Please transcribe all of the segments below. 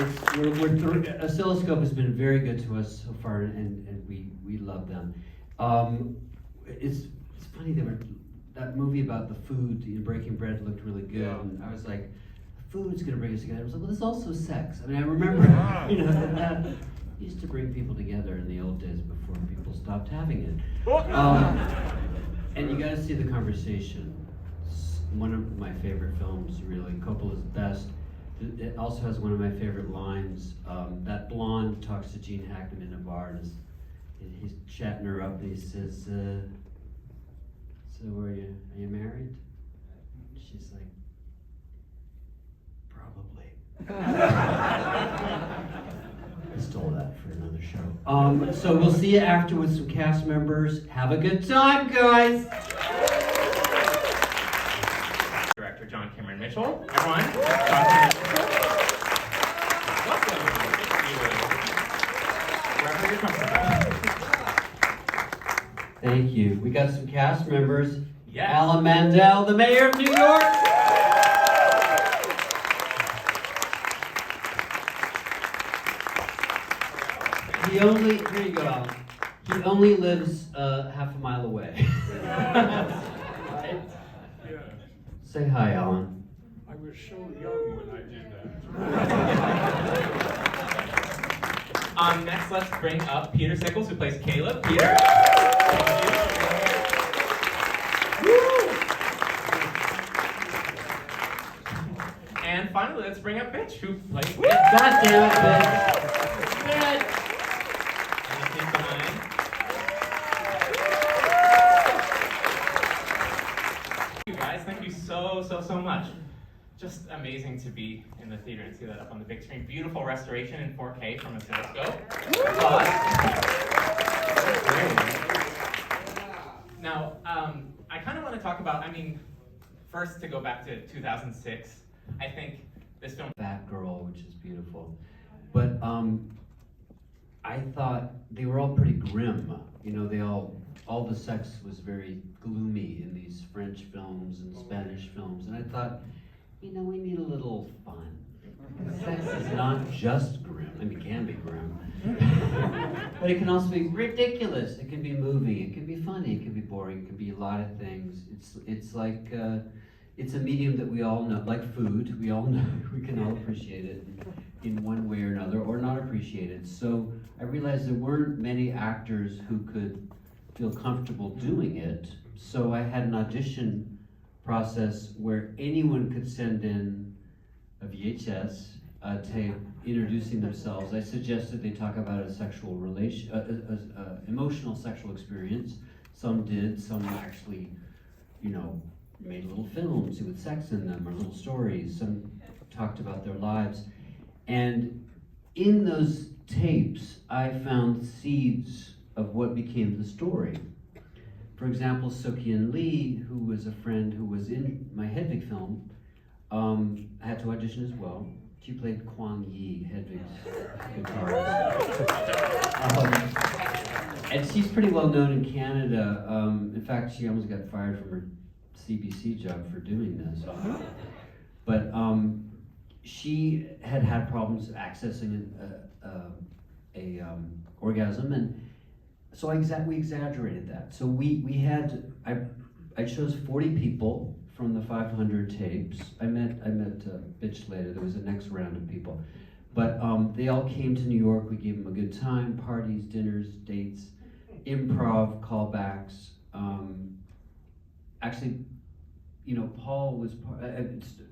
Oscilloscope has been very good to us so far, and we love them. It's funny, that movie about the food, Breaking Bread, looked really good, and I was like, food's gonna bring us together. I was like, well, there's also sex. I mean, I remember, that used to bring people together in the old days before people stopped having it. And you gotta see The Conversation. It's one of my favorite films, really. Coppola's best. It also has one of my favorite lines. That blonde talks to Gene Hackman in a bar, and he's chatting her up, and he says, so are you married? She's like, probably. I stole that for another show. So we'll see you after with some cast members. Have a good time, guys. Director John Cameron Mitchell. Everyone, John Cameron Mitchell. Welcome. Wherever you're comfortable. Thank you. We got some cast members. Yes. Alan Mandell, the mayor of New York. Here you go, Alan. He only lives half a mile away. Yeah. Say hi, Alan. I was so young when I did that. Next, let's bring up Peter Stickles, who plays Caleb. Peter. And finally, let's bring up Mitch, who plays. God damn it, Mitch. Thank you so much. Just amazing to be in the theater and see that up on the big screen. Beautiful restoration in 4K from Oscilloscope. Now, I kind of want to talk about, first to go back to 2006, I think this film... Fat Girl, which is beautiful. But I thought they were all pretty grim. All the sex was very gloomy in these French films and Spanish films, and I thought, we need a little fun. Sex is not just grim. It can be grim, but it can also be ridiculous. It can be moving. It can be funny. It can be boring. It can be a lot of things. It's like it's a medium that we all know, like food. We all know. We can all appreciate it in one way or another, or not appreciate it. So I realized there weren't many actors who could feel comfortable doing it, so I had an audition process where anyone could send in a VHS tape introducing themselves. I suggested they talk about a sexual emotional sexual experience. Some did, some actually, made little films with sex in them or little stories. Some talked about their lives. And in those tapes, I found seeds of what became the story. For example, Sook-Yin Lee, who was a friend who was in my Hedwig film, had to audition as well. She played Kwang Yi, Hedwig's guitarist. And she's pretty well known in Canada. In fact, she almost got fired from her CBC job for doing this. But she had problems accessing a orgasm, and so we exaggerated that. So I chose 40 people from the 500 tapes. I met Bitch later. There was a next round of people, but they all came to New York. We gave them a good time: parties, dinners, dates, improv, callbacks. Actually,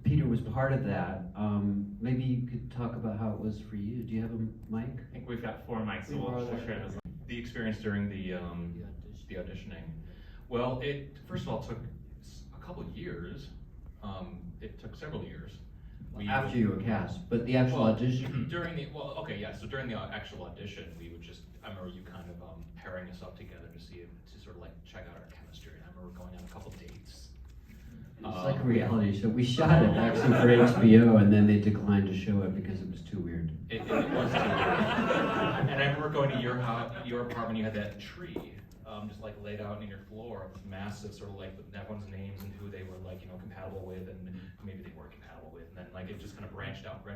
Peter was part of that. Maybe you could talk about how it was for you. Do you have a mic? I think we've got 4 mics, so we'll share this. The experience during the auditioning. Well, it first of all took a couple of years. It took several years. After you were cast, but the actual audition? During the actual audition, we would just, I remember you kind of pairing us up together to sort of like check out our chemistry. And I remember going on a couple dates. It's like a reality show. We shot it actually for HBO, and then they declined to show it because it was too weird. It was too weird. And I remember going to your apartment. You had that tree, just like laid out in your floor, with massive sort of like everyone's names and who they were compatible with, and who maybe they weren't compatible with. And then it just kind of branched out.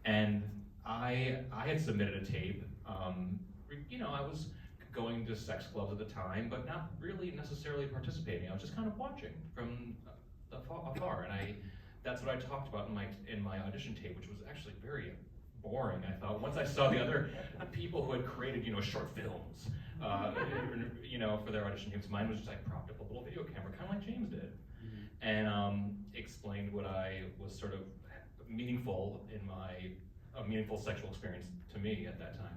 And I had submitted a tape. I was going to sex clubs at the time, but not really necessarily participating. I was just kind of watching from afar, and that's what I talked about in my audition tape, which was actually very boring, I thought. Once I saw the other people who had created, short films, for their audition tapes, mine was just like propped up a little video camera, kind of like James did, and explained what I was sort of meaningful in a meaningful sexual experience to me at that time.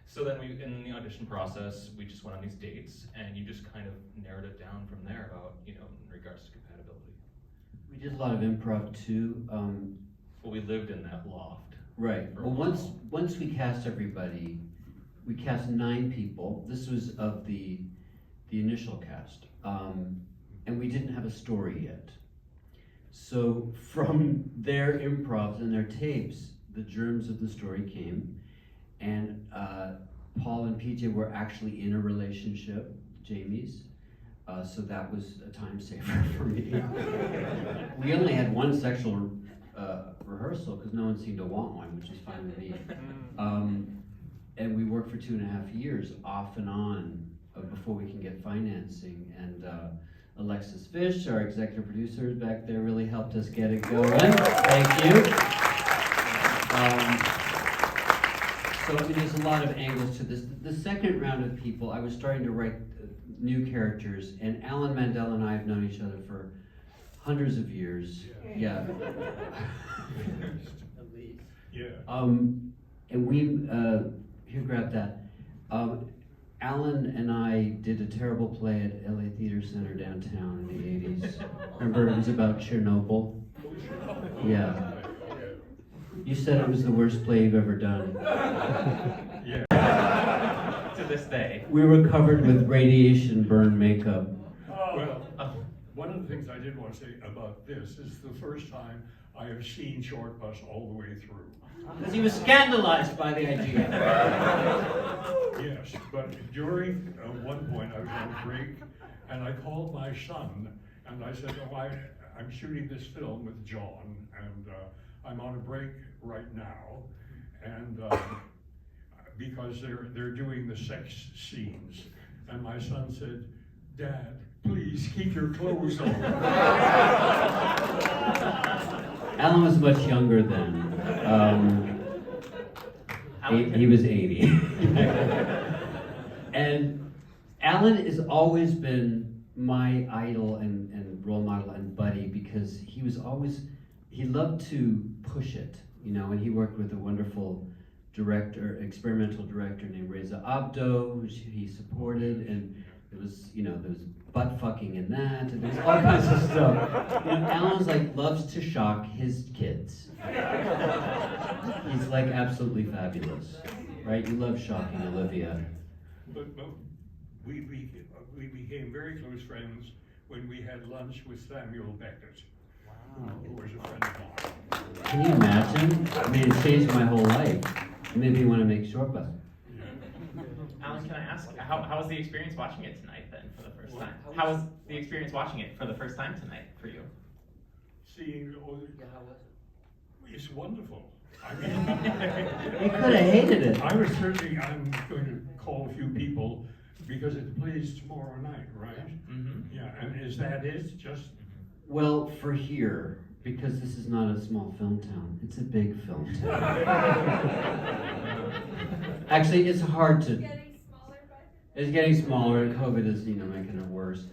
So then in the audition process, we just went on these dates, and you just kind of narrowed it down from there about, in regards to compatibility. We did a lot of improv too. Well, we lived in that loft. Right. Well, once we cast everybody, we cast 9 people. This was of the initial cast, and we didn't have a story yet. So from their improvs and their tapes, the germs of the story came, and Paul and PJ were actually in a relationship, Jamie's. So that was a time saver for me. We only had one sexual rehearsal because no one seemed to want one, which is fine with me. And we worked for 2.5 years off and on before we can get financing. And Alexis Fish, our executive producer back there, really helped us get it going. Thank you. So there's a lot of angles to this. The second round of people, I was starting to write new characters, and Alan Mandell and I have known each other for hundreds of years. Yeah. At least. Yeah. And we, here, grab that. Alan and I did a terrible play at LA Theater Center downtown in the 80s. Remember, it was about Chernobyl? Yeah. You said it was the worst play you've ever done. Yeah. To this day. We were covered with radiation burn makeup. Well, one of the things I did want to say about this is the first time I have seen Shortbus all the way through. Because he was scandalized by the idea. Yes, but during one point I was on break, and I called my son, and I said, I'm shooting this film with John, and I'm on a break right now, and because they're doing the sex scenes, and my son said, Dad, please keep your clothes on. Alan was much younger then. He was 80. And Alan has always been my idol and role model and buddy, because he loved to push it, and he worked with a wonderful experimental director named Reza Abdo, which he supported, and there was butt fucking in that, and there's all kinds of stuff. Alan's loves to shock his kids. He's absolutely fabulous, right? You love shocking Olivia. But we became very close friends when we had lunch with Samuel Beckett, who was a friend of mine. Can you imagine? I mean, it changed my whole life. It made me want to make Shortbus. Alan, can I ask, how was the experience watching it tonight then for the first time? How was the experience watching it for the first time tonight for you? Seeing all how was it? it's wonderful. I mean, You could have hated it. I'm going to call a few people because it plays tomorrow night, right? Mm-hmm. Yeah, and is that it? Just Well, for here, because this is not a small film town, it's a big film town. Actually, it's hard to. It's getting smaller. COVID is, making it worse.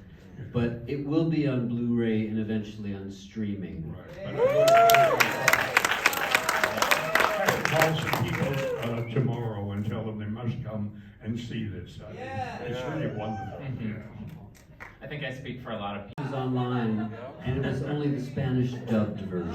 But it will be on Blu-ray and eventually on streaming. right. But call some people tomorrow and tell them they must come and see this. It's really wonderful. Mm-hmm. Yeah. I think I speak for a lot of people. It was online, and it was only the Spanish dubbed version.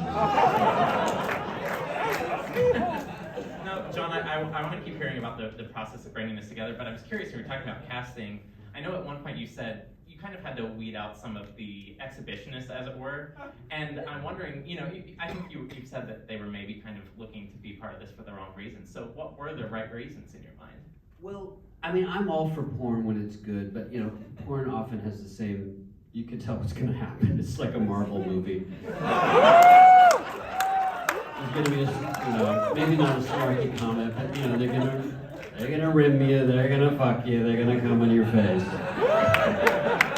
No, John, I want to keep hearing about the process of bringing this together, but I was curious, we were talking about casting. I know at one point you said you kind of had to weed out some of the exhibitionists, as it were, and I'm wondering, I think you've said that they were maybe kind of looking to be part of this for the wrong reasons. So what were the right reasons in your mind? Well, I mean, I'm all for porn when it's good, but porn often has the same, you can tell what's gonna happen. It's like a Marvel movie. there's gonna be maybe not a snarky comment, but they're gonna rim you, they're gonna fuck you, they're gonna come on your face.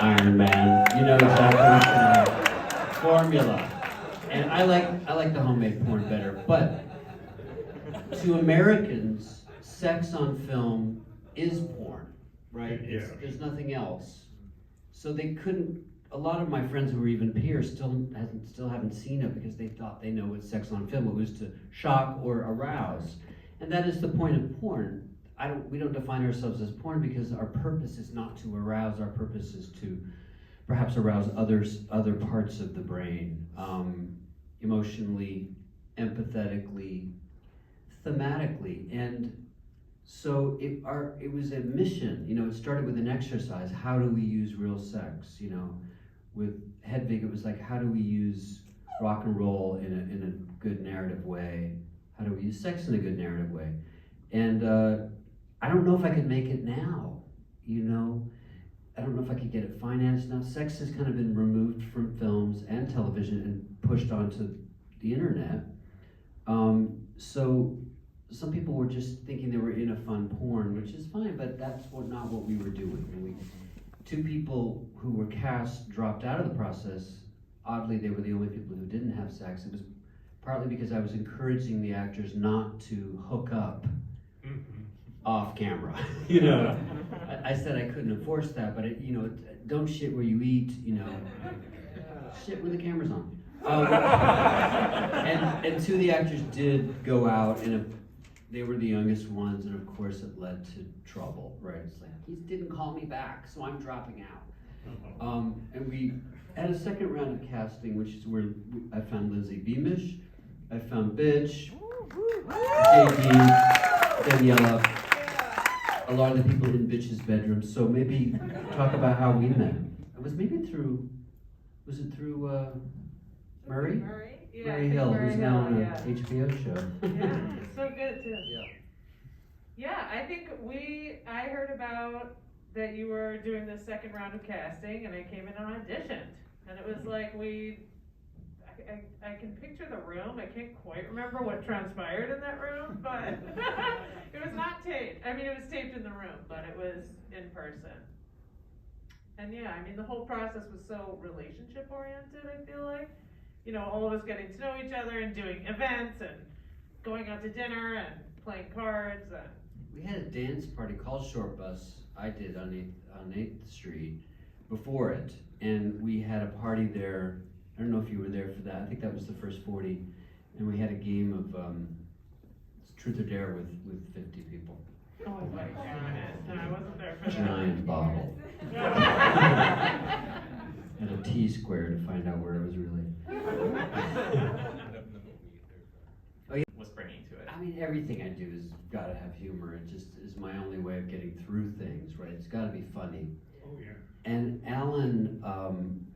Iron Man, you know exactly what's gonna happen. Formula. And I like the homemade porn better, but to Americans, sex on film is porn, right? Yeah. There's nothing else. So they couldn't. A lot of my friends who were even peers still haven't seen it because they thought they know what sex on film. It was to shock or arouse, and that is the point of porn. We don't define ourselves as porn because our purpose is not to arouse. Our purpose is to perhaps arouse other parts of the brain, emotionally, empathetically, thematically, and so it was a mission. It started with an exercise. How do we use real sex? With Hedwig, it was like, how do we use rock and roll in a good narrative way? How do we use sex in a good narrative way? And I don't know if I could make it now. I don't know if I could get it financed now. Sex has kind of been removed from films and television and pushed onto the internet. So some people were just thinking they were in a fun porn, which is fine, but that's not what we were doing. Two people who were cast dropped out of the process. Oddly, they were the only people who didn't have sex. It was partly because I was encouraging the actors not to hook up off camera. I said I couldn't enforce that, but don't shit where you eat. Shit when the camera's on. And two of the actors did go out, and they were the youngest ones, and of course it led to trouble, right? It's like, he didn't call me back, so I'm dropping out. And we had a second round of casting, which is where I found Lindsay Beamish, I found Bitch, JD, Daniela, a lot of the people in Bitch's bedroom. So maybe talk about how we met. It was was it through Murray? Yeah, Murray Hill, Murray who's now on Hill, an HBO show. Yeah, it's so good too. Yeah. Yeah, I think I heard about that you were doing the second round of casting, and I came in and auditioned, and it was like I can picture the room. I can't quite remember what transpired in that room, but it was not taped. I mean, it was taped in the room, but it was in person. And yeah, I mean, the whole process was so relationship oriented, I feel like. All of us getting to know each other and doing events and going out to dinner and playing cards. And We had a dance party called Shortbus. I did on 8th Street before it, and we had a party there. I don't know if you were there for that. I think that was the first 40, and we had a game of Truth or Dare with 50 people. oh my goodness, no, I wasn't there for that. Giant bottle. And a T-square to find out where it was really. Was bringing to it. I mean, everything I do has got to have humor. It just is my only way of getting through things, right? It's got to be funny. Oh, yeah. And Alan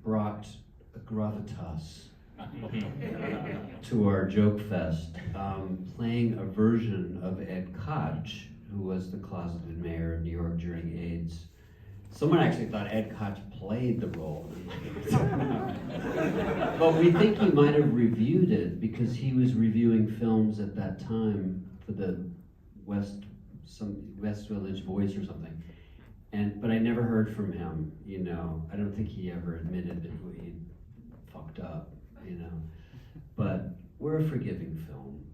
brought a gravitas to our joke fest, playing a version of Ed Koch, who was the closeted mayor of New York during AIDS. Someone actually thought Ed Koch played the role. But we think he might have reviewed it because he was reviewing films at that time for the West Village Voice or something. But I never heard from him, I don't think he ever admitted that he fucked up, But we're a forgiving film.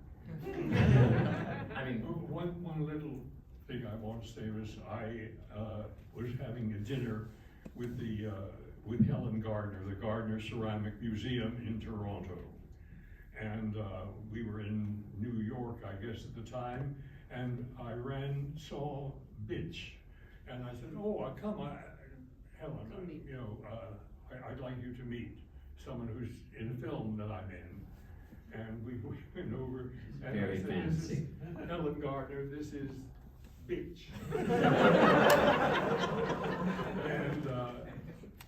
I mean, One little thing I want to say was I was having a dinner with with Helen Gardner, the Gardner Ceramic Museum in Toronto. And we were in New York, I guess, at the time, and I saw Bitch. And I said, oh, come on, Helen, I'd like you to meet someone who's in a film that I'm in. And we went over, and Very I said, fancy. This is Helen Gardner, this is Bitch. And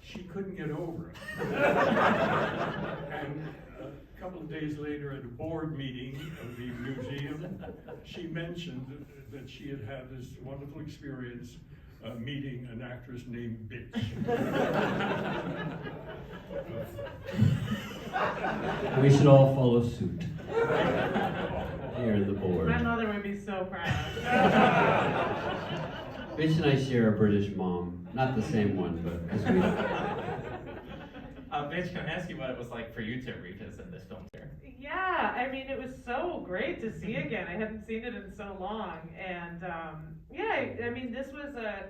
she couldn't get over it. And a couple of days later at a board meeting of the museum, she mentioned that she had had this wonderful experience meeting an actress named Bitch. We should all follow suit. Here in the board. My mother would be so proud. Rich and I share a British mom, not the same one, but because we. Mitch, can I ask you what it was like for you to revisit this film here? Yeah, I mean, it was so great to see again. I hadn't seen it in so long, and yeah, I mean, this was a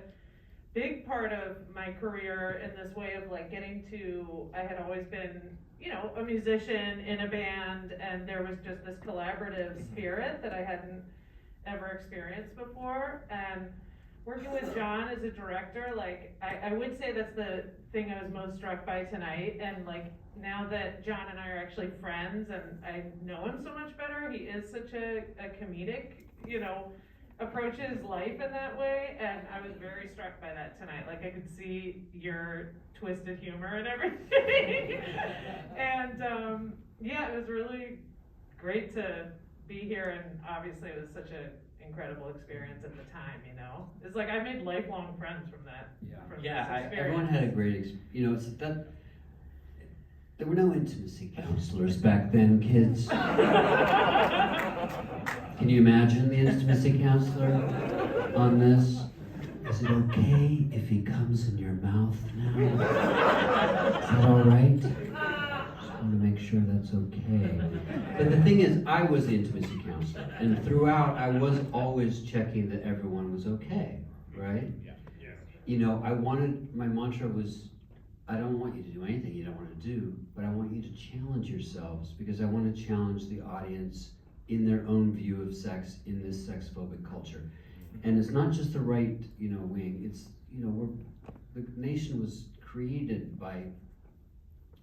big part of my career in this way of like getting to. I had always been, you know, a musician in a band, and there was just this collaborative spirit that I hadn't ever experienced before, and working with John as a director, like, I would say that's the thing I was most struck by tonight, and like, now that John and I are actually friends, and I know him so much better, he is such a comedic, you know, approaches life in that way, and I was very struck by that tonight. Like, I could see your twisted humor and everything, and yeah, it was really great to be here, and obviously it was such a incredible experience at the time, you know? It's like I made lifelong friends from that. Yeah. From Yeah, this experience. Everyone had a great, you know, it's that. There were no intimacy counselors back then, kids. Can you imagine the intimacy counselor on this? Is it okay if he comes in your mouth now? Is that all right? Just want to make sure that's okay. But the thing is, I was the intimacy counselor, and throughout, I was always checking that everyone was okay, right? Yeah. You know, my mantra was, I don't want you to do anything you don't want to do, but I want you to challenge yourselves, because I want to challenge the audience in their own view of sex in this sex-phobic culture. And it's not just the right, you know, wing, it's, you know, the nation was created by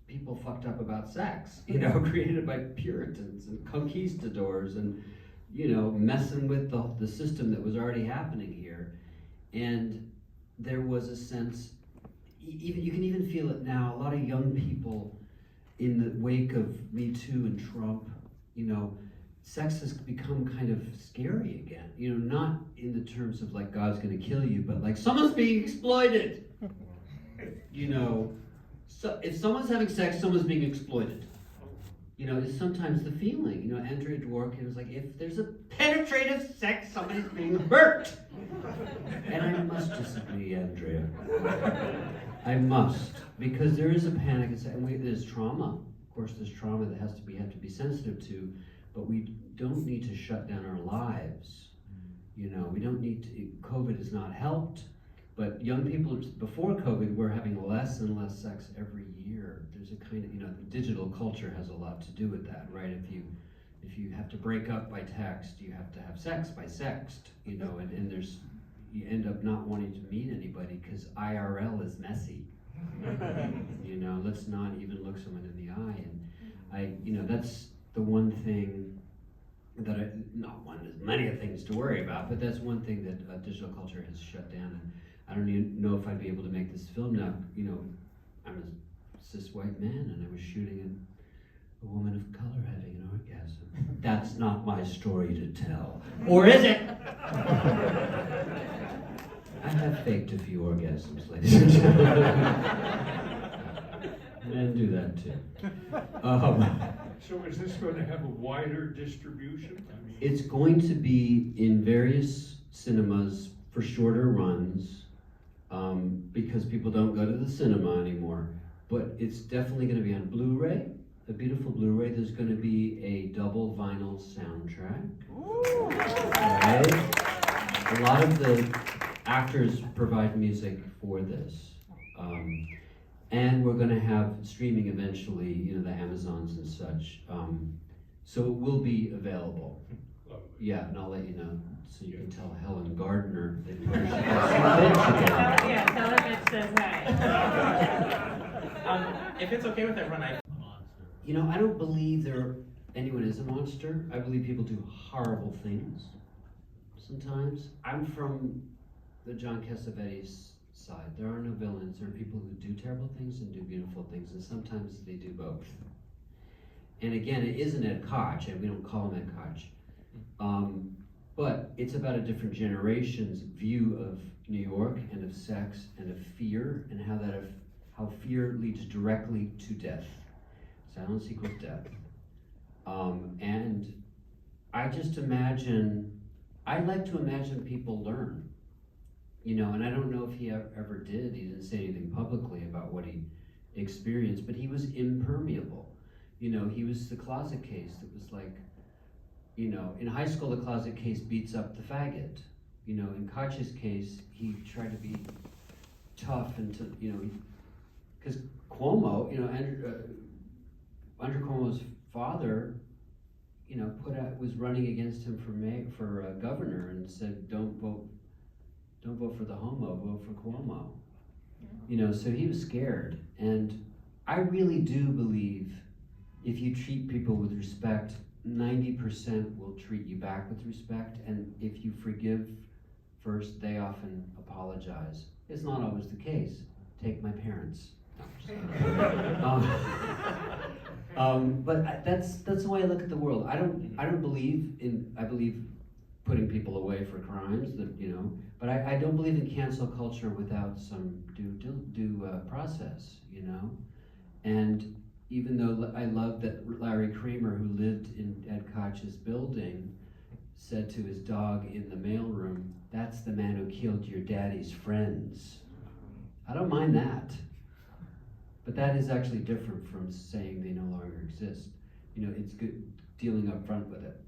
people fucked up about sex, you know, created by Puritans and conquistadors and, you know, messing with the system that was already happening here. And there was a sense, even you can even feel it now, a lot of young people in the wake of Me Too and Trump, you know, sex has become kind of scary again. You know, not in the terms of like God's gonna kill you, but like someone's being exploited. You know, so if someone's having sex, someone's being exploited. You know, it's sometimes the feeling. You know, Andrea Dworkin was like, if there's a penetrative sex, somebody's being hurt. And I must disagree, Andrea. I must, because there is a panic, and there's trauma. Of course, there's trauma that have to be sensitive to, but we don't need to shut down our lives. You know, we don't need to. COVID has not helped, but young people before COVID were having less and less sex every year. There's a kind of, you know, the digital culture has a lot to do with that, right? If you have to break up by text, you have to have sex by sext, you know, and you end up not wanting to meet anybody because IRL is messy. You know, let's not even look someone in the eye. And you know, that's the one thing that not one, there's many things to worry about, but that's one thing that digital culture has shut down. And I don't even know if I'd be able to make this film now. You know, I'm a cis white man, and I was shooting a woman of color having an orgasm. That's not my story to tell. Or is it? I have faked a few orgasms, ladies and gentlemen. Men do that too. So is this going to have a wider distribution? I mean, It's going to be in various cinemas for shorter runs, because people don't go to the cinema anymore. But it's definitely going to be on Blu-ray, a beautiful Blu-ray. There's going to be a double vinyl soundtrack. Right? A lot of the actors provide music for this. And we're going to have streaming eventually, you know, the Amazons and such. So it will be available. lovely. Yeah, and I'll let you know, so you can tell Helen Gardner that Yeah, tell her Mitch says hi. If it's okay with everyone, You know, I don't believe anyone is a monster. I believe people do horrible things sometimes. I'm from the John Cassavetes side. There are no villains. There are people who do terrible things and do beautiful things, and sometimes they do both. And again, it isn't Ed Koch, and we don't call him Ed Koch. But it's about a different generation's view of New York and of sex and of fear, and how fear leads directly to death. Silence equals death. And I just I like to imagine people learn, and I don't know if he ever did. He didn't say anything publicly about what he experienced, but he was impermeable. He was the closet case that was like, in high school, the closet case beats up the faggot. In Koch's case, he tried to be tough and because Cuomo, Andrew Cuomo's father, was running against him for governor and said, don't vote for the homo, vote for Cuomo. So he was scared. And I really do believe if you treat people with respect, 90% will treat you back with respect. And if you forgive first, they often apologize. It's not always the case. Take my parents. But that's the way I look at the world. I believe putting people away for crimes but I don't believe in cancel culture without some due process, And even though I love that Larry Kramer, who lived in Ed Koch's building, said to his dog in the mailroom, "That's the man who killed your daddy's friends." I don't mind that. But that is actually different from saying they no longer exist. It's good dealing up front with it.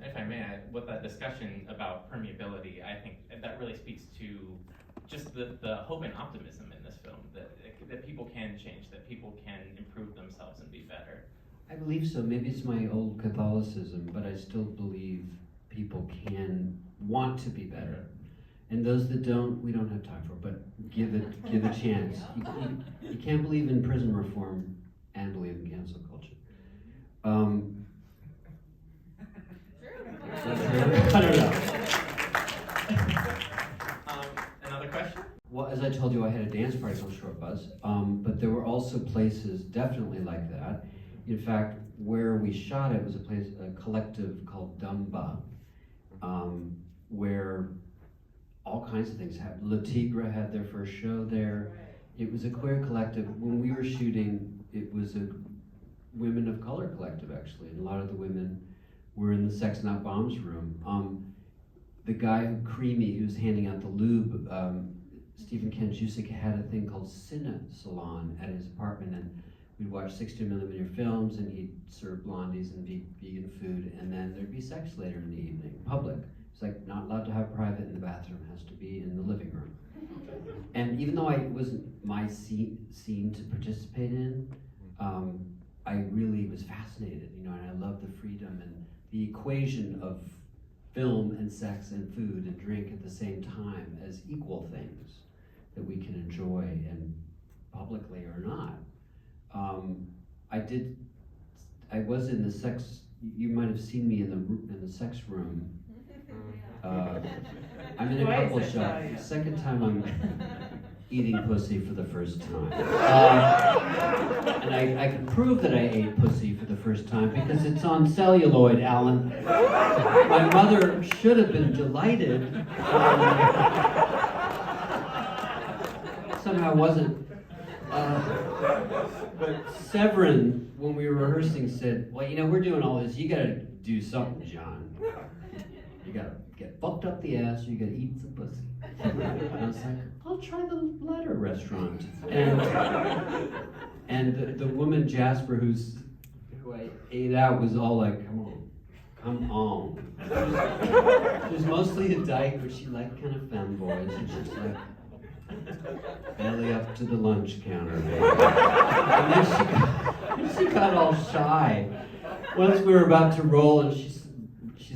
If I may, with that discussion about permeability, I think that really speaks to just the hope and optimism in this film, that people can change, that people can improve themselves and be better. I believe so. Maybe it's my old Catholicism, but I still believe people can want to be better. And those that don't, we don't have time for, but give a chance. You can't believe in prison reform and believe in cancel culture. I don't know. Another question? Well, as I told you, I had a dance party called Shortbus, but there were also places definitely like that. In fact, where we shot it was a collective called Dumba, where all kinds of things happened. Le Tigre had their first show there. It was a queer collective. When we were shooting, it was a women of color collective, actually, and a lot of the women were in the Sex Not Bombs room. The guy Creamy, who's handing out the lube, Stephen Kanjusik, had a thing called Cine Salon at his apartment, and we'd watch 16mm films, and he'd serve blondies and vegan food, and then there'd be sex later in the evening, public. It's like not allowed to have private in the bathroom, has to be in the living room. And even though it wasn't my scene to participate in, I really was fascinated, and I love the freedom and the equation of film and sex and food and drink at the same time as equal things that we can enjoy, and publicly or not. I was in the sex, you might have seen me in the sex room. I'm in a couple shots. The second time I'm eating pussy for the first time. And I can prove that I ate pussy for the first time because it's on celluloid, Alan. My mother should have been delighted. Somehow wasn't. But Severin, when we were rehearsing, said, "Well, we're doing all this. You gotta do something, John. You gotta get fucked up the ass, or you gotta eat some pussy." And I was like, "I'll try the latter restaurant." And the woman Jasper, who I ate out, was all like, "Come on." She was mostly a dyke, but she liked kind of femboys, and she's like, "Belly up to the lunch counter, baby." And then she got all shy. Once we were about to roll, and she's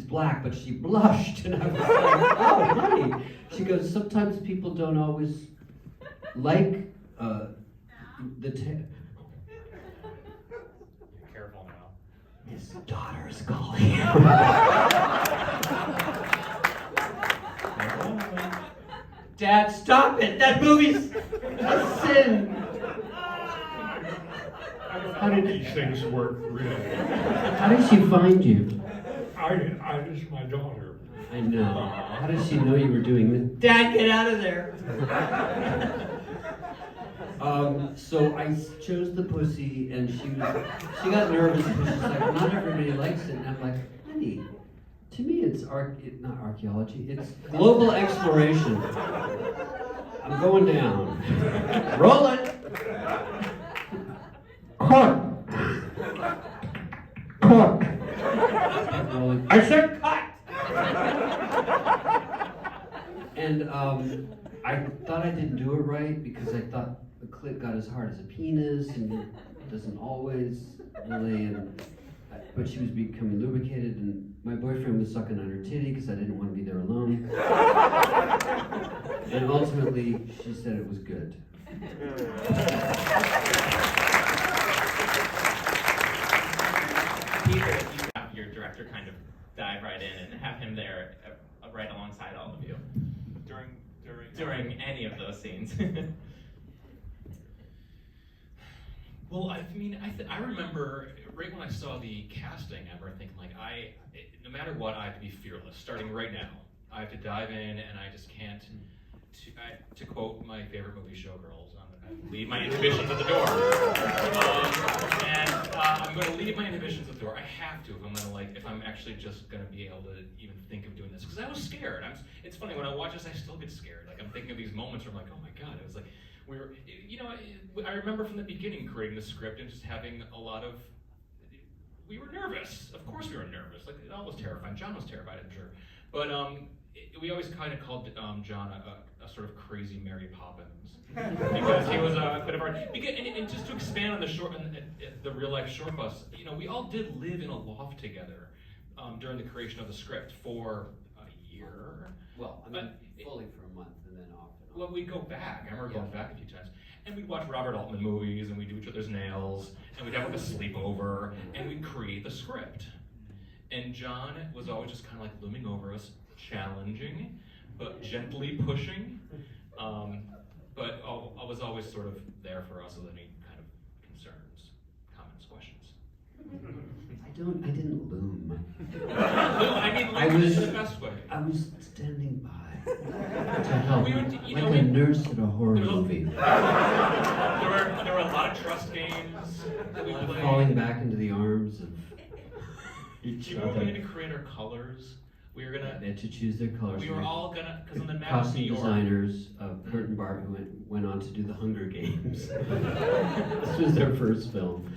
black, but she blushed, and I was like, "Oh, honey." She goes, "Sometimes people don't always like the Careful now. His daughter is calling you." Dad, stop it! That movie's a sin! How did these things work, really? How did she find you? I was my daughter. I know. How did she know you were doing this? Dad, get out of there! So I chose the pussy, and she got nervous because she's like, not everybody likes it, and I'm like, honey, to me it's not archaeology, it's global exploration. I'm going down. Roll it. Cut. Cut. Rolling. I said cut. And I thought I didn't do it right because I thought the clit got as hard as a penis, and it doesn't always really. But she was becoming lubricated, and my boyfriend was sucking on her titty because I didn't want to be there alone. And ultimately, she said it was good. Either if you have your director kind of dive right in and have him there right alongside all of you during any of those scenes. Well, I mean, I remember right when I saw the casting, I remember thinking like, no matter what, I have to be fearless. Starting right now, I have to dive in, and I just can't. To quote my favorite movie, Showgirls, I leave my inhibitions at the door. I'm going to leave my inhibitions at the door. I have to if I'm actually just going to be able to even think of doing this, because I was scared. It's funny when I watch this, I still get scared. Like I'm thinking of these moments where I'm like, oh my god, it was like. I remember from the beginning creating the script and just having a lot of, we were nervous. Of course we were nervous. Like it all was terrifying. John was terrified, I'm sure. But we always kind of called John a sort of crazy Mary Poppins because he was a bit of our. And just to expand on the real life short bus, we all did live in a loft together during the creation of the script for a year. Well, I mean, fully for a month and then off. Well, we'd go back. I remember going back a few times. And we'd watch Robert Altman movies, and we'd do each other's nails, and we'd have like a sleepover, and we'd create the script. And John was always just kind of like looming over us, challenging, but gently pushing. But I was always sort of there for us with any kind of concerns, comments, questions. I didn't loom. I mean, in the best way. I was standing by. To help, like a nurse at a horror movie. There were a lot of trust games that we played. Falling back into the arms of each other. We had to create our colors. We were gonna. They had to choose their colors. We were all gonna, because on the map costume of New York, designers of Kurt and Bart, who went on to do the Hunger Games. This was their first film.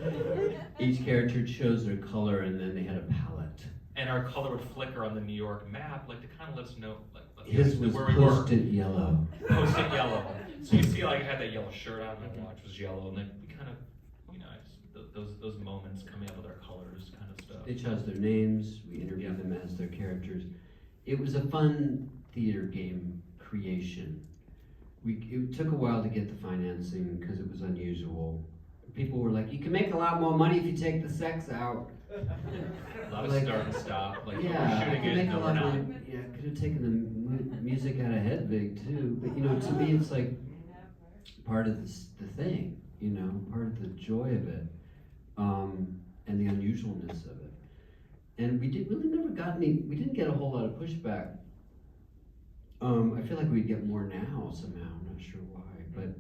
Each character chose their color, and then they had a palette. And our color would flicker on the New York map, like to kind of let us know, his was where we were. Post-it yellow. Post-it yellow. So you see, like I had that yellow shirt on, my watch was yellow, and then we kind of, those moments coming up with our colors, kind of stuff. They chose their names. We interviewed them as their characters. It was a fun theater game creation. It took a while to get the financing because it was unusual. People were like, "You can make a lot more money if you take the sex out." A lot of start and stop. Like, yeah, we're shooting it, no, we're not. Yeah, could have taken the music out of Hedwig too. But to me, it's like part of the thing. Part of the joy of it, and the unusualness of it. And we didn't get a whole lot of pushback. I feel like we'd get more now somehow. I'm not sure why, but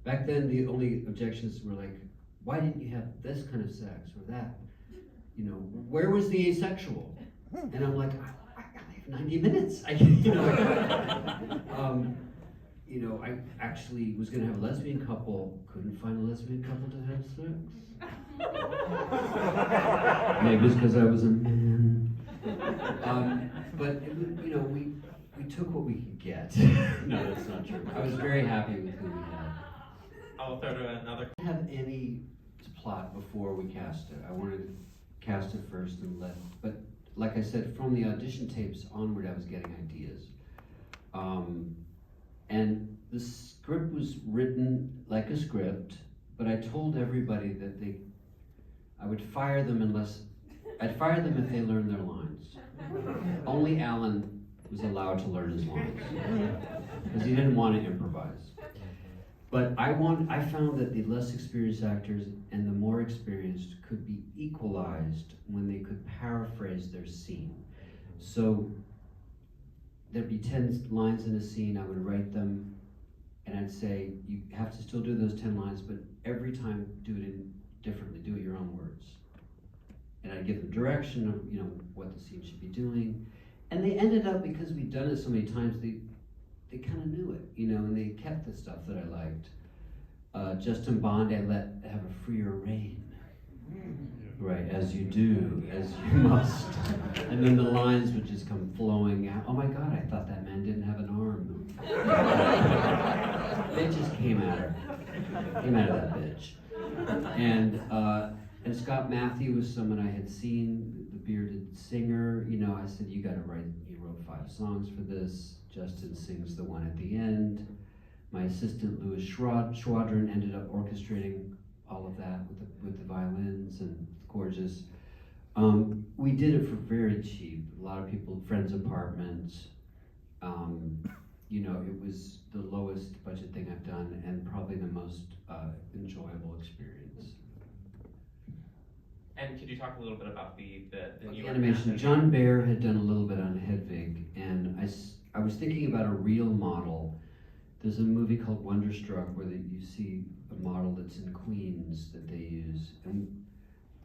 back then the only objections were like, "Why didn't you have this kind of sex or that?" Where was the asexual? And I'm like, I have 90 minutes. I actually was going to have a lesbian couple, couldn't find a lesbian couple to have sex. Maybe it's because I was a man. But we took what we could get. No, that's not true. I was very happy with who we had. I'll throw to another. I didn't have any plot before we cast it. I wanted to cast it first but like I said, from the audition tapes onward, I was getting ideas. And the script was written like a script, but I told everybody that I would fire them I'd fire them if they learned their lines. Only Alan was allowed to learn his lines, because he didn't want to improvise. But I found that the less experienced actors and the more experienced could be equalized when they could paraphrase their scene. So there'd be 10 lines in a scene, I would write them, And I'd say, you have to still do those 10 lines, but every time do it differently, do it your own words. And I'd give them direction of, you know, what the scene should be doing. And they ended up, because we'd done it so many times, they kind of knew it, you know, and they kept the stuff that I liked. Justin Bond, I let have a freer reign. Right, as you do, as you must. And then the lines would just come flowing out. Oh my God, I thought that man didn't have an arm. It just came out of that bitch. And Scott Matthew was someone I had seen, the bearded singer. You know, I said, you gotta write, he wrote 5 songs for this. Justin sings the one at the end. My assistant, Louis Schwadron, ended up orchestrating all of that with the violins, and it's gorgeous. We did it for very cheap. A lot of people, friends' apartments. You know, it was the lowest budget thing I've done, and probably the most enjoyable experience. And could you talk a little bit about the The animation? John Baer had done a little bit on Hedwig, and I was thinking about a real model. There's a movie called Wonderstruck where you see a model that's in Queens that they use. And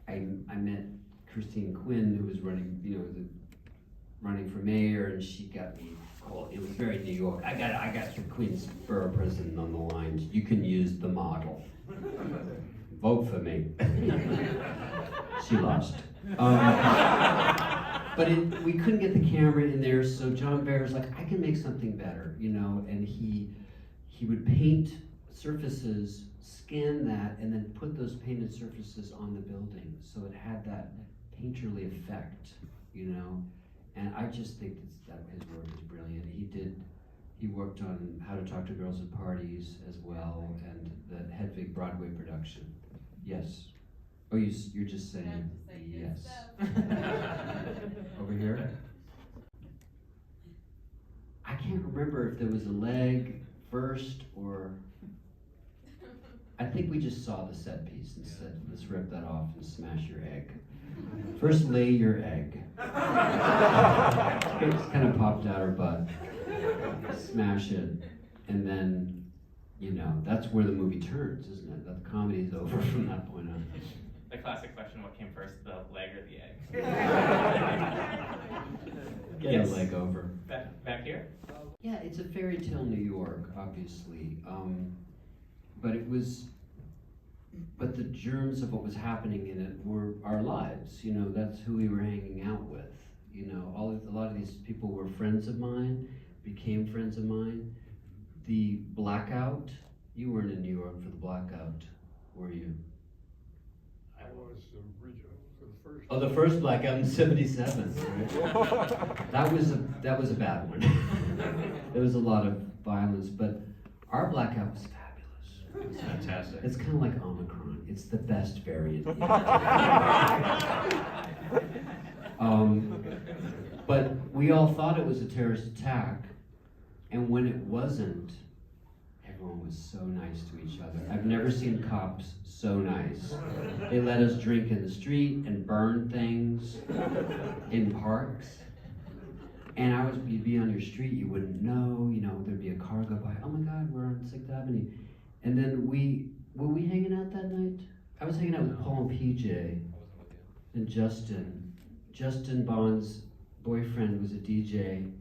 I met Christine Quinn, who was running, you know, running for mayor, and she got me called. It was very New York. I got the Queensboro president on the line. You can use the model. Vote for me. She lost. But we couldn't get the camera in there, so John Baer's like, I can make something better, you know, and he would paint surfaces, scan that, and then put those painted surfaces on the building, so it had that painterly effect, you know. And I just think that his work is brilliant. He worked on How to Talk to Girls at Parties as well, and the Hedwig Broadway production. Yes. Oh, you're just saying yes. Over here? I can't remember if there was a leg first or... I think we just saw the set piece and said, let's rip that off and smash your egg. First lay your egg. It's kind of popped out her butt. Smash it. And then, you know, that's where the movie turns, isn't it? That the comedy's over from that point on. The classic question, what came first, the leg or the egg? Get Yes. a leg over. Back here? Yeah, it's a fairy tale New York, obviously. But the germs of what was happening in it were our lives. You know, that's who we were hanging out with. You know, a lot of these people were friends of mine, became friends of mine. The blackout, you weren't in New York for the blackout, were you? I was original for the first. Oh, the first blackout in '77, right? That was a bad one. There was a lot of violence, but our blackout was fabulous. It's fantastic. It's kind of like Omicron. It's the best variant. But we all thought it was a terrorist attack, and when it wasn't, everyone was so nice to each other. I've never seen cops so nice. They let us drink in the street and burn things in parks. And you'd be on your street, you wouldn't know, you know, there'd be a car go by, oh my God, we're on 6th Avenue. And then were we hanging out that night? I was hanging out with Paul and PJ and Justin. Justin Bond's boyfriend was a DJ,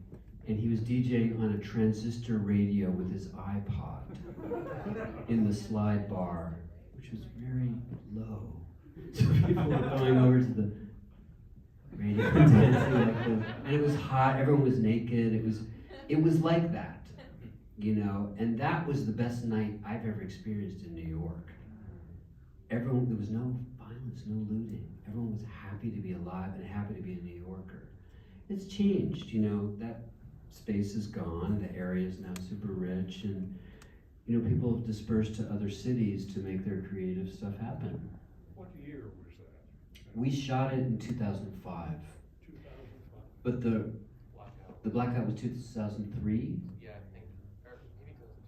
and he was DJing on a transistor radio with his iPod in the slide bar, which was very low. So people were going over to the radio and dancing like this. And it was hot, everyone was naked, it was like that, you know, and that was the best night I've ever experienced in New York. There was no violence, no looting. Everyone was happy to be alive and happy to be a New Yorker. It's changed, you know, that space is gone, the area is now super rich, and you know, people have dispersed to other cities to make their creative stuff happen. What year was that? We shot it in 2005, 2005. but the blackout was 2003. Yeah, I think.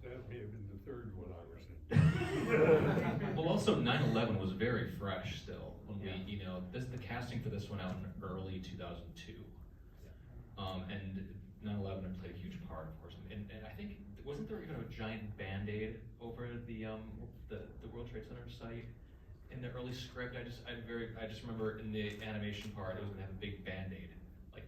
That may have been the third one I was in. Well, also 9/11 was very fresh still when we, you know, the casting for this went out in early 2002, and 9/11 played a huge part, of course. And I think wasn't there even a giant Band-Aid over the World Trade Center site in the early script? I just remember in the animation part it was gonna have a big Band-Aid, like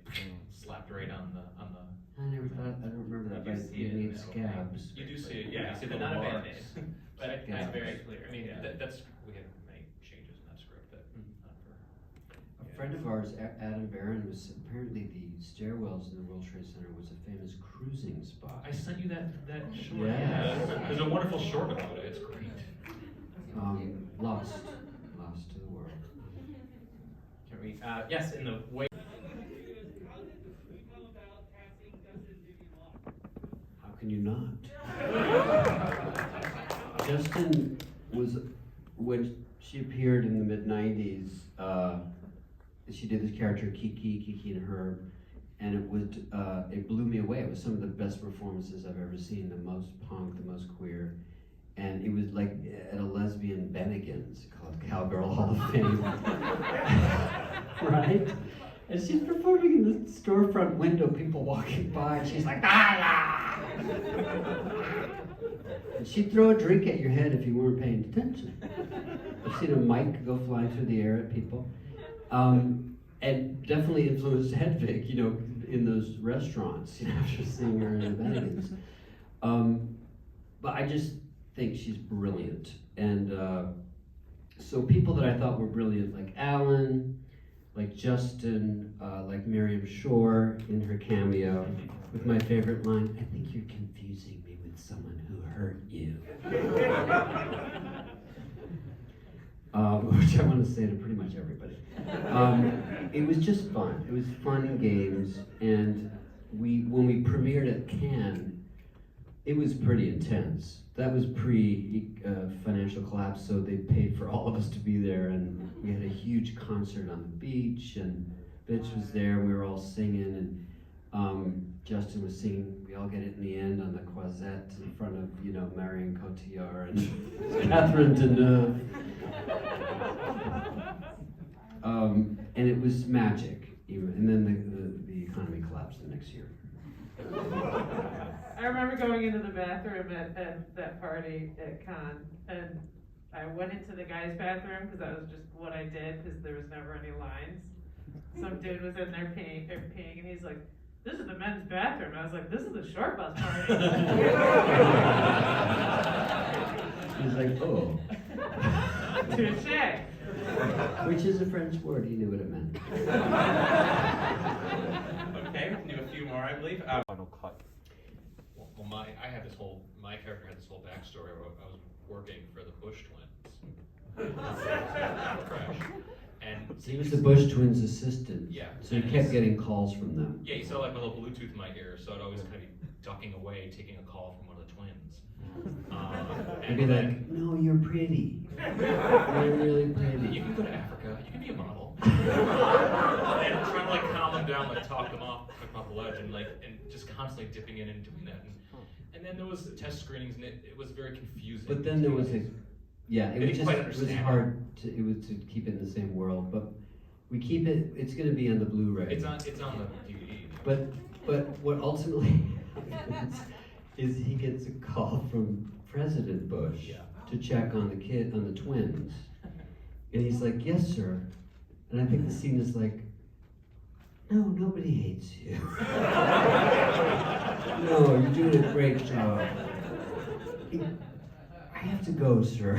slapped right on the. I don't remember that, You but see you it, need no. scabs. You do see it, yeah. You see but the not a marks. Band-Aid. But Yeah. it's very clear. I mean, yeah. that's we had many changes in that script that not for. A friend of ours, Adam Barron, was apparently the stairwells in the World Trade Center was a famous cruising spot. I sent you that short. Yeah. There's a wonderful short about it. It's great. Lost to the world. Can we? Yes, in the way. How can you not? Justin was, when she appeared in the mid-90s, she did this character Kiki and Herb, and it blew me away. It was some of the best performances I've ever seen, the most punk, the most queer. And it was like at a lesbian Bennigan's called Cowgirl Hall of Fame. Right? And she's performing in the storefront window, people walking by, and she's like, ah! And she'd throw a drink at your head if you weren't paying attention. I've seen a mic go flying through the air at people. And definitely influenced Hedwig, in those restaurants, after seeing her in the Bennigan's. But I just think she's brilliant. And so people that I thought were brilliant, like Alan, like Justin, like Miriam Shore in her cameo, with my favorite line, I think you're confusing me with someone who hurt you. Which I want to say to pretty much everybody. It was just fun. It was fun games, and when we premiered at Cannes, it was pretty intense. That was pre-financial collapse, so they paid for all of us to be there, and we had a huge concert on the beach, and Bitch was there, we were all singing, and Justin was singing We All Get It in the End on the Croisette in front of, Marion Cotillard and Catherine Deneuve. And it was magic, and then the economy collapsed the next year. I remember going into the bathroom at that party at Cannes, and I went into the guys' bathroom because that was just what I did because there was never any lines. Some dude was in there peeing, and he's like, "This is the men's bathroom." I was like, "This is the short bus party." He's like, oh. Touche. Which is a French word, he knew what it meant. Okay, we can do a few more, I believe. Final cut. Well, my character had this whole backstory where I was working for the Bush twins. Crash. And So he was the Bush twins' assistant. Yeah. So he kept getting calls from them. Yeah, you saw like my little Bluetooth in my ear, so I'd always kind of be ducking away, taking a call from one of the twins. I'd be like, no, you're pretty. You're really pretty. You can go to Africa, you can be a model. And trying to like calm them down, like talk them off the ledge, and just constantly dipping in and doing that. And then there was test screenings, and it was very confusing. But then there was it was understand. hard to keep it in the same world, but we keep it, it's gonna be on the Blu-ray. It's on the DVD. But what ultimately happens is he gets a call from President Bush to check on the twins. And he's like, yes, sir. And I think the scene is like, no, nobody hates you. No, you're doing a great job. I have to go, sir.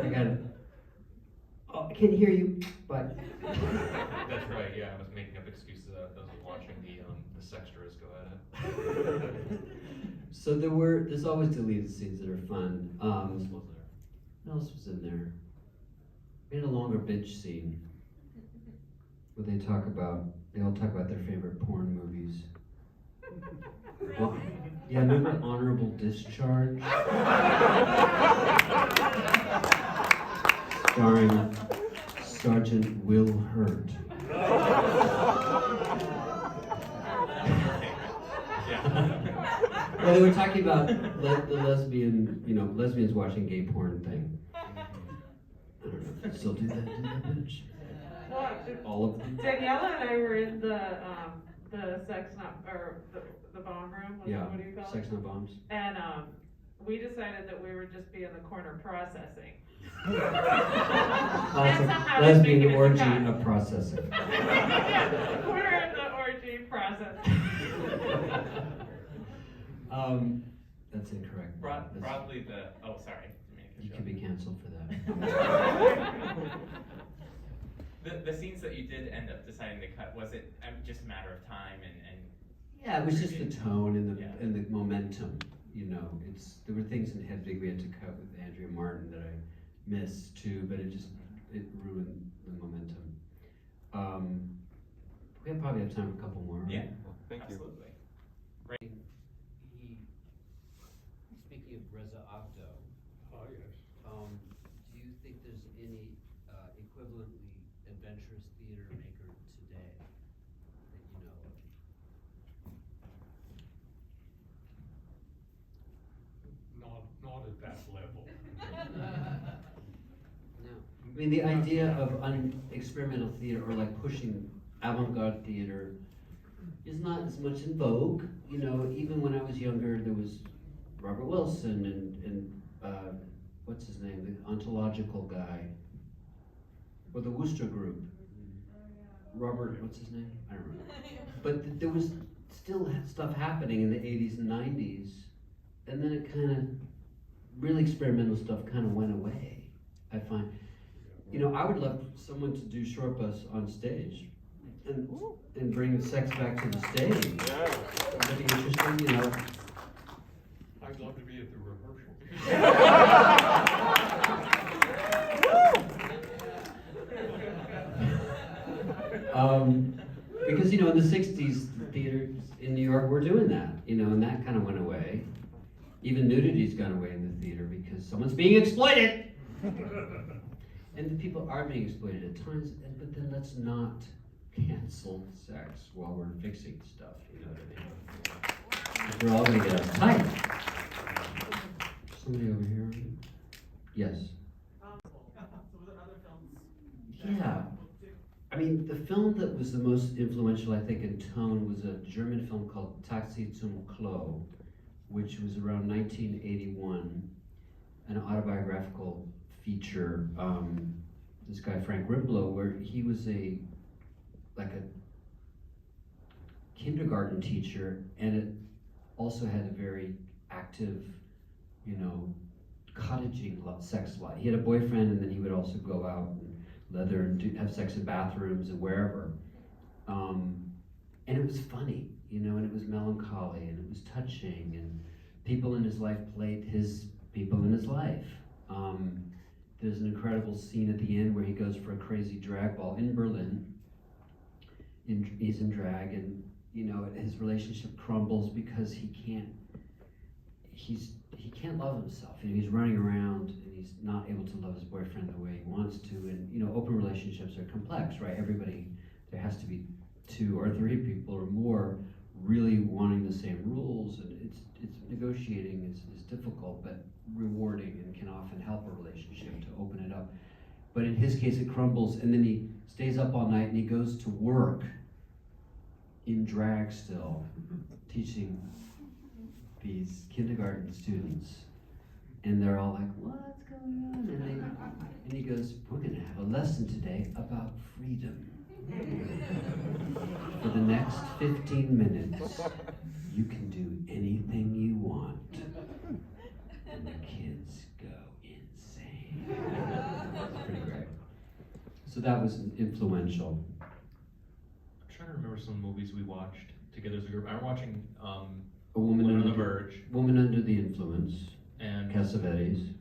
I gotta, I can't hear you, but. That's right, yeah, I was making up excuses as I was watching the sextras go at it. So there's always deleted scenes that are fun. What else was there? What else was in there? We had a longer bitch scene where they all talk about their favorite porn movies. Well, yeah, remember Honorable Discharge? Starring Sergeant Will Hurt. Well, they were talking about the lesbians watching gay porn thing. I don't know if they still do that bitch. Well, All of them. Daniela and I were in the the sex not, or the bomb room, Yeah, what do you call it? Sex No Bombs. And, we decided that we would just be in the corner processing. Lots of somehow it's making lesbian it orgy cut. of processing. Yeah, we're in the orgy process. That's incorrect. Broadly oh, sorry. You could be canceled for that. The scenes that you did end up deciding to cut, was it just a matter of time and Yeah, it was just the tone and Yeah. the momentum. You know, there were things in Hedwig we had to cut with Andrea Martin that I missed too, but it ruined the momentum. We probably have time for a couple more. Right? yeah, Thank you. absolutely. Speaking of Reza Abdo, Oh, yes. do you think there's any equivalently adventurous theater maker today that you know of? Not at that level. No. I mean, the idea of experimental theater or like pushing avant-garde theater is not as much in vogue. You know, even when I was younger, there was Robert Wilson and what's his name, the ontological guy, or the Wooster Group. Robert, what's his name? I don't remember. But there was still stuff happening in the 80s and 90s, and then it kind of, really experimental stuff kind of went away, I find. You know, I would love someone to do Shortbus on stage and bring sex back to the stage. Yeah. That'd be interesting, you know. I'd love to be at the rehearsal. Because, you know, in the 60s, theaters in New York were doing that, you know, and that kind of went away. Even nudity's gone away in the theater because someone's being exploited! And the people are being exploited at times, but then let's not cancel sex while we're fixing stuff, you know what I mean? 'Cause we're all gonna get uptight. Somebody over here? Yes. Yeah. I mean, the film that was the most influential, I think, in tone was a German film called Taxi zum Klo, which was around 1981, an autobiographical feature. This guy, Frank Rimplow, where he was a kindergarten teacher, and it also had a very active, you know, cottaging sex life. He had a boyfriend, and then he would also go out and leather and have sex in bathrooms and wherever. And it was funny, you know, and it was melancholy, and it was touching, and people in his life played his people in his life. There's an incredible scene at the end where he goes for a crazy drag ball in Berlin. He's in drag, and you know, his relationship crumbles because he can't love himself. You know, he's running around and he's not able to love his boyfriend the way he wants to. And you know, open relationships are complex, right? There has to be 2 or 3 people or more really wanting the same rules, and it's negotiating is difficult but rewarding and can often help a relationship to open it up. But in his case, it crumbles, and then he stays up all night and he goes to work in drag still, teaching these kindergarten students, and they're all like, "What's going on?" And he goes, "We're gonna have a lesson today about freedom. For the next 15 minutes, you can do anything you want." And the kids go insane. It's pretty great. So that was influential. I'm trying to remember some movies we watched together as a group. I'm watching A Woman on Under the Verge Woman Under the Influence, and Cassavetes.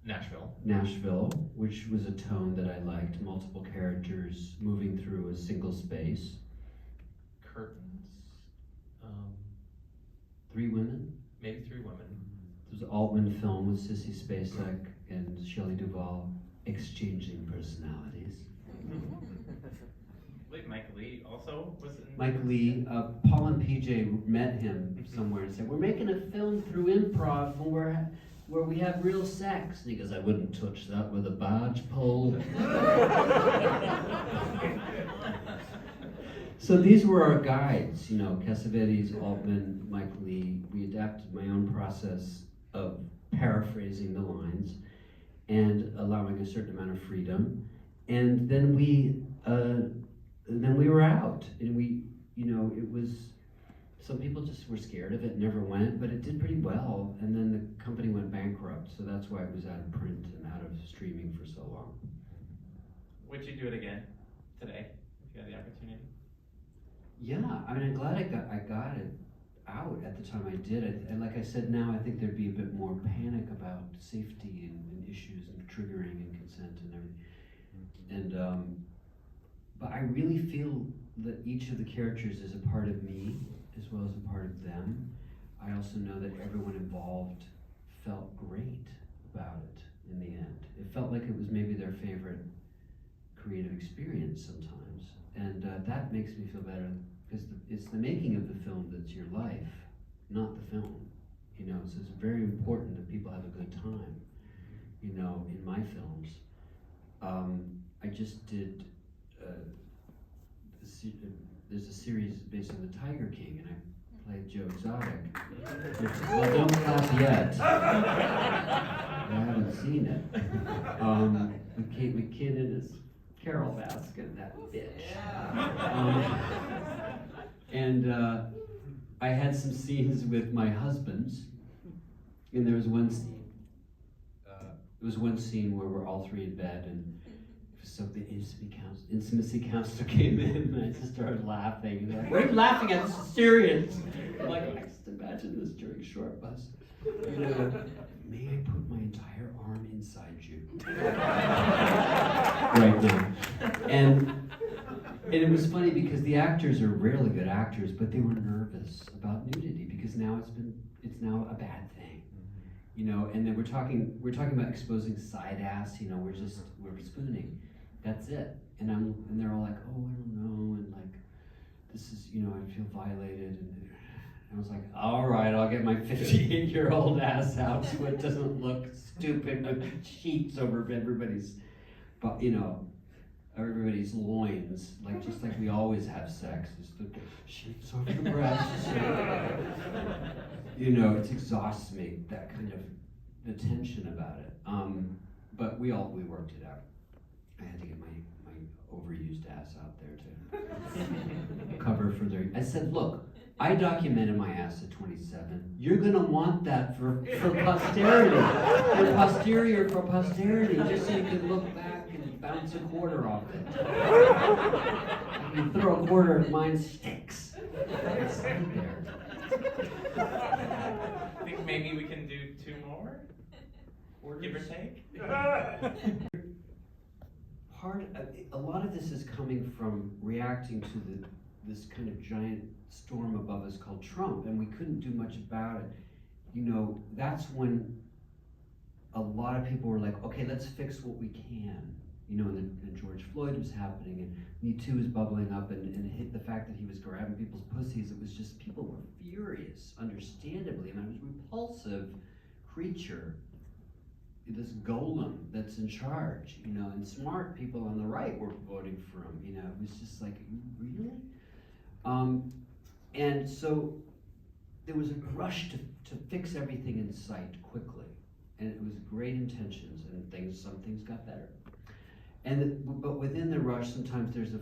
Nashville. Which was a tone that I liked. Multiple characters moving through a single space. Curtains. 3 women. Maybe 3 women. There's an Altman film with Sissy Spacek and Shelley Duvall exchanging personalities. I believe Mike Lee also was in. Mike Lee, Paul and PJ met him somewhere and said, "We're making a film through improv where we have real sex." And he goes, "I wouldn't touch that with a barge pole." So these were our guides, you know, Cassavetes, Altman, Mike Lee. We adapted my own process of paraphrasing the lines and allowing a certain amount of freedom. And then we were out, and we, you know, it was, some people just were scared of it, never went, but it did pretty well. And then the company went bankrupt, so that's why it was out of print and out of streaming for so long. Would you do it again today if you had the opportunity? Yeah, I mean, I'm glad I got it out at the time I did it. And like I said, now I think there'd be a bit more panic about safety and issues and triggering and consent and everything. And but I really feel that each of the characters is a part of me as well as a part of them. I also know that everyone involved felt great about it in the end. It felt like it was maybe their favorite creative experience sometimes. And that makes me feel better, because it's the making of the film that's your life, not the film. You know, so it's very important that people have a good time, you know, in my films. I just did, there's a series based on the Tiger King, and I played Joe Exotic. Well, don't clap yet. I haven't seen it. With Kate McKinnon as Carol Baskin, that bitch. And I had some scenes with my husbands, and there was one scene. There was one scene where we're all three in bed, and so the intimacy counselor came in, and I just started laughing. And they're like, "What are you laughing at? This is serious." I'm like, I just imagine this during Short Bus. You know, may I put my entire arm inside you? Right now. And it was funny because the actors are really good actors, but they were nervous about nudity because now it's now a bad thing. You know, and then we're talking about exposing side ass, you know, we're spooning. That's it. And they're all like, "Oh, I don't know," and like, this is, you know, I feel violated, and I was like, all right, I'll get my 58-year-old ass out so it doesn't look stupid with sheets over everybody's, but you know, everybody's loins, like just like we always have sex, is the sheets over the breasts. You know, it exhausts me, that kind of the tension about it. But we worked it out. I had to get my overused ass out there to cover for their. I said, look, I documented my ass at 27. You're gonna want that for posterity, for posterity, just so you can look back and bounce a quarter off it. You throw a quarter and mine sticks. It's right there. I think maybe we can do 2 more, give or take. A lot of this is coming from reacting to this kind of giant storm above us called Trump, and we couldn't do much about it. You know, that's when a lot of people were like, okay, let's fix what we can. You know, and George Floyd was happening, and Me Too was bubbling up, and hit the fact that he was grabbing people's pussies. It was just, people were furious, understandably. I mean, it was a repulsive creature, this golem that's in charge, you know, and smart people on the right were voting for him, you know. It was just like, really? And so there was a rush to fix everything in sight quickly, and it was great intentions, and some things got better. But within the rush, sometimes there's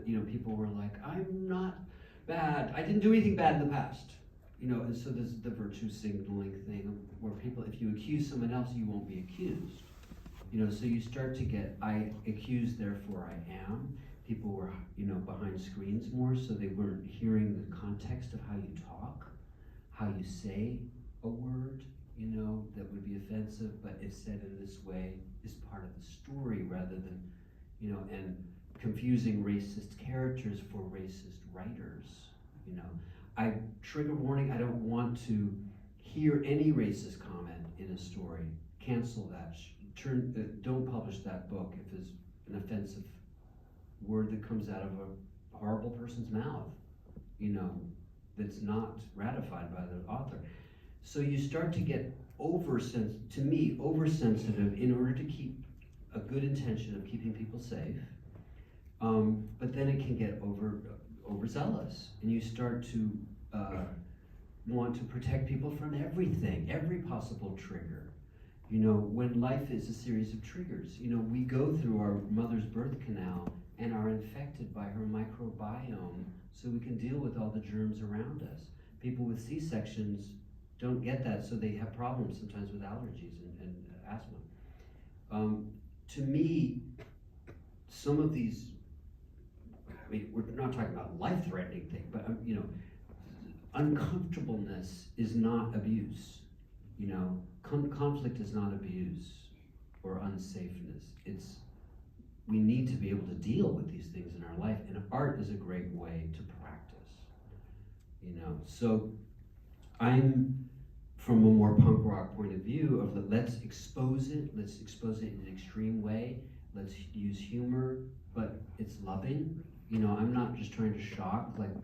you know, people were like, I'm not bad, I didn't do anything bad in the past. You know, and so there's the virtue signaling thing where people, if you accuse someone else, you won't be accused. You know, so you start to get, I accuse, therefore I am. People were, you know, behind screens more, so they weren't hearing the context of how you talk, how you say a word, you know, that would be offensive, but if said in this way is part of the story rather than, you know, and confusing racist characters for racist writers, you know. Trigger warning, I don't want to hear any racist comment in a story. Cancel that. Don't publish that book if there's an offensive word that comes out of a horrible person's mouth, you know, that's not ratified by the author. So you start to get oversensitive in order to keep a good intention of keeping people safe. But then it can get overzealous, and you start to want to protect people from everything, every possible trigger. You know, when life is a series of triggers, you know, we go through our mother's birth canal and are infected by her microbiome so we can deal with all the germs around us. People with C-sections don't get that, so they have problems sometimes with allergies and asthma. To me, some of these, I mean, we're not talking about life-threatening things, but you know, uncomfortableness is not abuse. You know, conflict is not abuse or unsafeness. It's, we need to be able to deal with these things in our life, and art is a great way to practice. You know, so I'm from a more punk rock point of view of let's expose it in an extreme way. Let's use humor, but it's loving. You know, I'm not just trying to shock like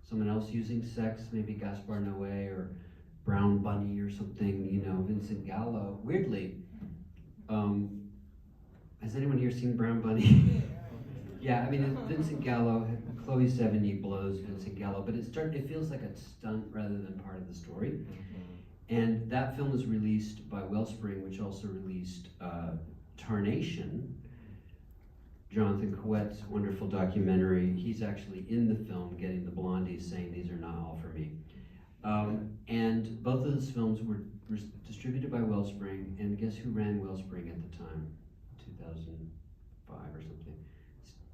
someone else using sex, maybe Gaspar Noé or Brown Bunny or something, you know, Vincent Gallo. Weirdly, has anyone here seen Brown Bunny? Yeah, I mean, Vincent Gallo, Chloe Sevigny blows Vincent Gallo, but it feels like a stunt rather than part of the story. And that film was released by Wellspring, which also released Tarnation, Jonathan Coet's wonderful documentary. He's actually in the film getting the blondies saying, "These are not all for me." And both of those films were distributed by Wellspring, and guess who ran Wellspring at the time? 2005 or something.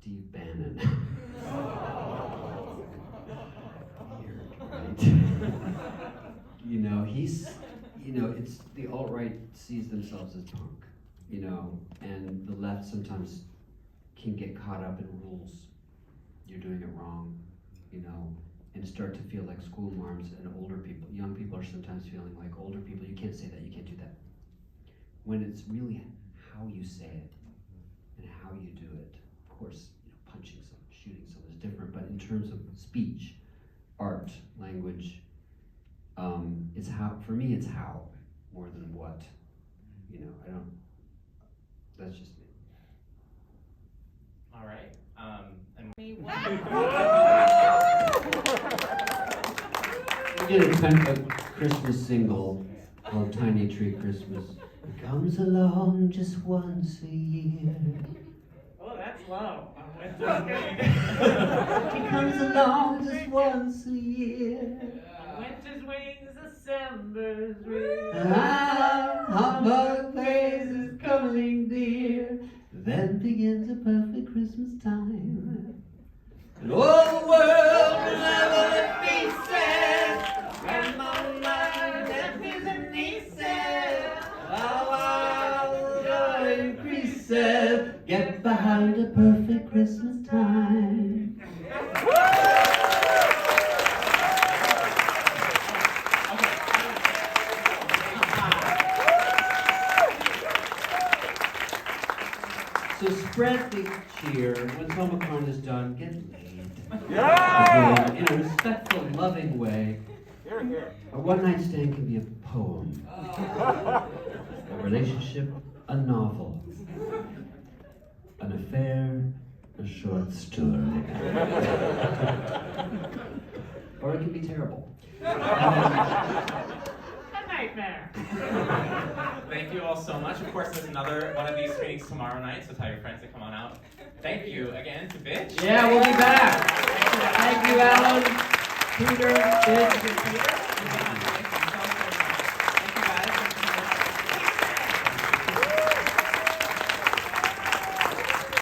Steve Bannon. Weird, right? You know, it's the alt-right sees themselves as punk, you know, and the left sometimes can get caught up in rules. You're doing it wrong, you know, and start to feel like school marms, and older people, young people are sometimes feeling like older people, you can't say that, you can't do that. When it's really how you say it and how you do it. Of course, you know, punching someone, shooting someone is different, but in terms of speech, art, language, it's how, for me it's how, more than what. You know, that's just me. All right. And We did a Christmas single called Tiny Tree Christmas. It comes along just once a year. Oh, that's low. It comes along just once a year. Winter's wings, December's ring. Humbug is coming dear. Then begins a perfect Christmas time. And all the world will never be sad. Grandma, my nephews and nieces, our joy increases. Get behind a perfect Christmas time. So spread the cheer. When Paul McCartney is done, get laid. Yeah! In a respectful, loving way. Here, here. A one-night stand can be a poem. A relationship, a novel. An affair, a short story. Or it can be terrible. A nightmare. thank you all so much. Of course, there's another one of these screenings tomorrow night, so tell your friends to come on out. Thank you again to Bitch. Yeah, we'll be back. Thank you, Alan, Peter, Sid.